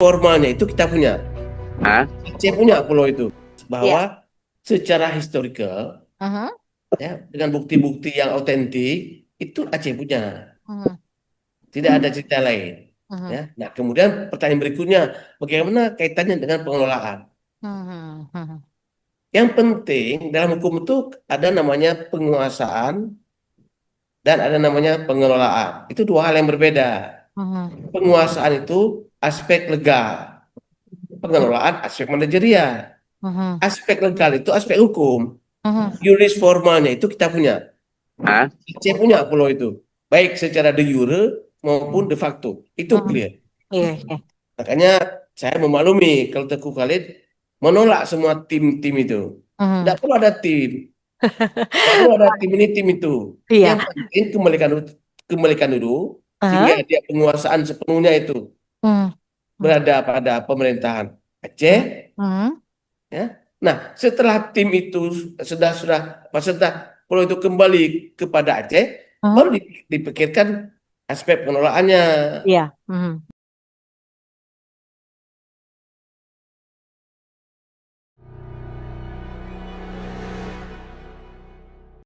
Formalnya itu kita punya, Hah? Aceh punya pulau itu, Iya. bahwa secara historical Mhm, ya dengan bukti-bukti yang otentik itu Aceh punya, mhm, tidak ada cerita lain. mhm, Ya, nah kemudian pertanyaan berikutnya, bagaimana kaitannya dengan pengelolaan? mhm, mhm, Yang penting dalam hukum itu ada namanya penguasaan dan ada namanya pengelolaan. Itu dua hal yang berbeda. mhm, Penguasaan itu aspek legal, pengelolaan aspek manajerial. mhm, Aspek legal itu aspek hukum. mhm. Juris formalnya itu kita punya. Hah? Aceh punya pulau itu. Baik secara de jure maupun de facto. Itu Mhm. clear. Iya, iya. Makanya saya memaklumi kalau Teguh Khalid menolak semua tim-tim itu. Tidak Mhm. perlu ada tim. Tidak perlu ada tim ini, tim itu. Yang Iya. penting kembalikan dulu sehingga Aha. dia penguasaan sepenuhnya itu Mhm, mhm, berada pada pemerintahan Aceh. mhm, mhm, Ya. Nah, setelah tim itu sudah setelah pulau itu kembali kepada Aceh, baru mhm. dipikirkan aspek pengelolaannya. Iya. Mhm.